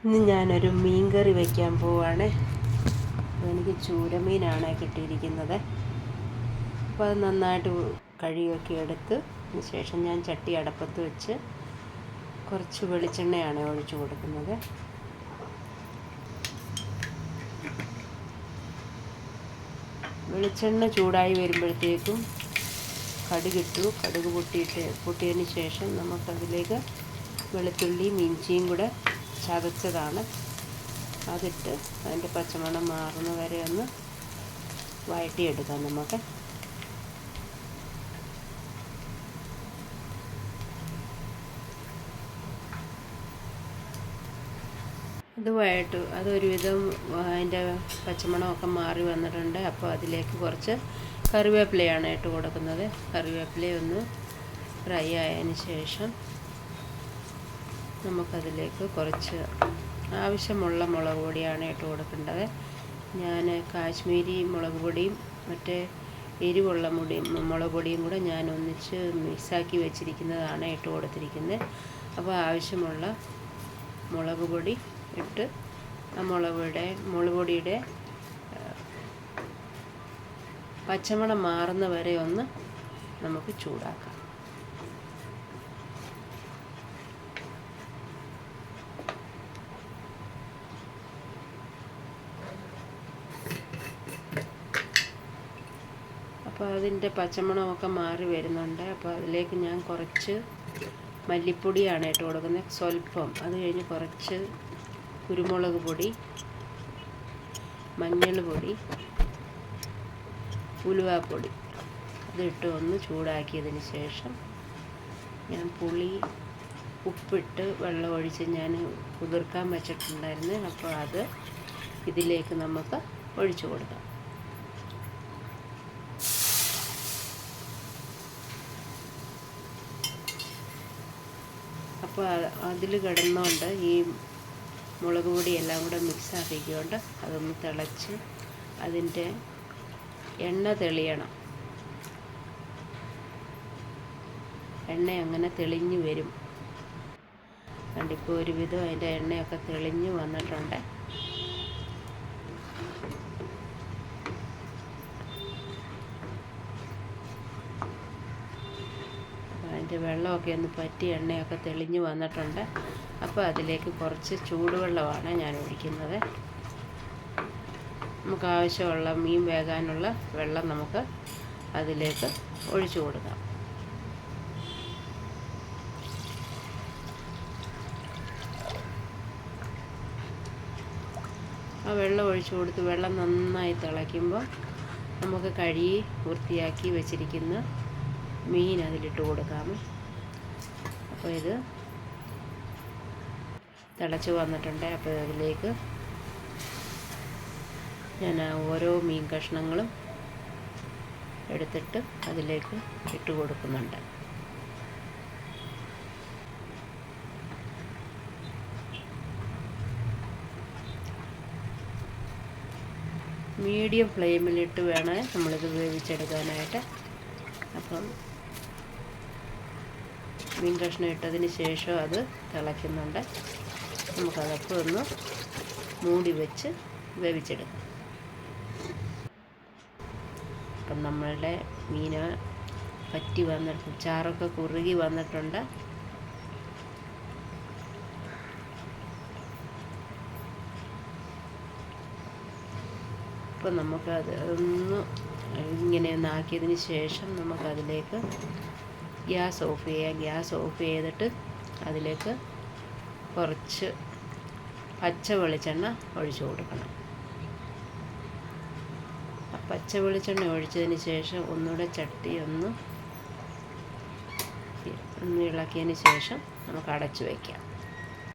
ഇന്ന് ഞാനൊരു മീൻ കറി വയ്ക്കാൻ പോവുകയാണ്. എനിക്ക് ചൂരമീനാണ് കിട്ടിയിരിക്കുന്നത്. അപ്പോൾ അത് നന്നായിട്ട് കഴുകിയൊക്കെ എടുത്ത് ശേഷം ഞാൻ ചട്ടി അടപ്പത്ത് വെച്ച് കുറച്ച് വെളിച്ചെണ്ണയാണ് ഒഴിച്ചു കൊടുക്കുന്നത്. വെളിച്ചെണ്ണ ചൂടായി വരുമ്പോഴത്തേക്കും കടുകിട്ടു. കടുക് പൊട്ടിയതിന് ശേഷം നമുക്കതിലേക്ക് വെളുത്തുള്ളിയും ഇഞ്ചിയും കൂടെ ചതച്ചതാണ് അതിട്ട് അതിൻ്റെ പച്ചമണം മാറുന്ന വരെ ഒന്ന് വഴറ്റിയെടുക്കാം. നമുക്ക് അതൊരുവിധം അതിൻ്റെ പച്ചമണമൊക്കെ മാറി വന്നിട്ടുണ്ട്. അപ്പോൾ അതിലേക്ക് കുറച്ച് കറിവേപ്പിലയാണ് ഇട്ട് കൊടുക്കുന്നത്. കറിവേപ്പില ഒന്ന് ഫ്രൈ ആയതിന് ശേഷം നമുക്കതിലേക്ക് കുറച്ച് ആവശ്യമുള്ള മുളക് പൊടിയാണ് ഇട്ട് കൊടുക്കേണ്ടത്. ഞാൻ കാശ്മീരി മുളക് പൊടിയും മറ്റേ എരിവുള്ള മുളക് പൊടിയും കൂടെ ഞാൻ ഒന്നിച്ച് മിക്സാക്കി വെച്ചിരിക്കുന്നതാണ് ഇട്ട് കൊടുത്തിരിക്കുന്നത്. അപ്പോൾ ആവശ്യമുള്ള മുളക് പൊടി ഇട്ട് ആ മുളക് പൊടിയുടെ പച്ചമണം മാറുന്ന വരെ ഒന്ന് നമുക്ക് ചൂടാക്കാം. അപ്പോൾ അതിൻ്റെ പച്ചമണമൊക്കെ മാറി വരുന്നുണ്ട്. അപ്പോൾ അതിലേക്ക് ഞാൻ കുറച്ച് മല്ലിപ്പൊടിയാണ് ഇട്ട് കൊടുക്കുന്നത്, സ്വല്പം. അത് കഴിഞ്ഞ് കുറച്ച് കുരുമുളക് പൊടി, മഞ്ഞൾ പൊടി, ഉലുവാപ്പൊടി അതിട്ട് ഒന്ന് ചൂടാക്കിയതിന് ശേഷം ഞാൻ പുളി ഉപ്പിട്ട് വെള്ളം ഒഴിച്ച് ഞാൻ കുതിർക്കാൻ വെച്ചിട്ടുണ്ടായിരുന്നു. അപ്പോൾ അത് ഇതിലേക്ക് നമുക്ക് ഒഴിച്ചു കൊടുക്കാം. അപ്പോൾ അതിൽ കിടന്നുകൊണ്ട് ഈ മുളക് പൊടിയെല്ലാം കൂടെ മിക്സ് ആക്കിക്കൊണ്ട് അതൊന്ന് തിളച്ച് അതിൻ്റെ എണ്ണ തെളിയണം. എണ്ണ അങ്ങനെ തെളിഞ്ഞ് വരും. കണ്ടിപ്പോൾ ഒരുവിധം അതിൻ്റെ എണ്ണയൊക്കെ തെളിഞ്ഞ് വന്നിട്ടുണ്ട്. അതിൻ്റെ വെള്ളമൊക്കെ ഒന്ന് പറ്റി എണ്ണയൊക്കെ തെളിഞ്ഞ് വന്നിട്ടുണ്ട്. അപ്പോൾ അതിലേക്ക് കുറച്ച് ചൂടുവെള്ളമാണ് ഞാൻ ഒഴിക്കുന്നത്. നമുക്ക് ആവശ്യമുള്ള മീൻ വേകാനുള്ള വെള്ളം നമുക്ക് അതിലേക്ക് ഒഴിച്ചു കൊടുക്കാം. ആ വെള്ളം ഒഴിച്ചു കൊടുത്ത് വെള്ളം നന്നായി തിളയ്ക്കുമ്പോൾ നമുക്ക് കഴുകി വൃത്തിയാക്കി വെച്ചിരിക്കുന്ന മീൻ അതിലിട്ട് കൊടുക്കാം. അപ്പോൾ ഇത് തിളച്ച് വന്നിട്ടുണ്ട്. അപ്പോൾ അതിലേക്ക് ഞാൻ ഓരോ മീൻ കഷ്ണങ്ങളും എടുത്തിട്ട് അതിലേക്ക് ഇട്ട് കൊടുക്കുന്നുണ്ട്. മീഡിയം ഫ്ലെയിമിലിട്ട് വേണം നമ്മളിത് വേവിച്ചെടുക്കാനായിട്ട്. അപ്പം മീൻ കഷ്ണം ഇട്ടതിന് ശേഷം അത് തിളയ്ക്കുന്നുണ്ട്. നമുക്കതൊക്കെ ഒന്ന് മൂടി വെച്ച് വേവിച്ചെടുക്കാം. അപ്പം നമ്മളുടെ മീൻ പറ്റി വന്നിട്ട് ചാറൊക്കെ കുറുകി വന്നിട്ടുണ്ട്. അപ്പം നമുക്കത് ഒന്ന് ഇങ്ങനെ ഒന്നാക്കിയതിന് ശേഷം നമുക്കതിലേക്ക് ഗ്യാസ് ഓഫ് ചെയ്യാം. ഗ്യാസ് ഓഫ് ചെയ്തിട്ട് അതിലേക്ക് കുറച്ച് പച്ച വെളിച്ചെണ്ണ ഒഴിച്ചു കൊടുക്കണം. ആ പച്ച വെളിച്ചെണ്ണ ഒഴിച്ചതിന് ശേഷം ഒന്നുകൂടെ ചട്ടി ഒന്ന് ഇളക്കിയതിന് ശേഷം നമുക്ക് അടച്ചു വയ്ക്കാം.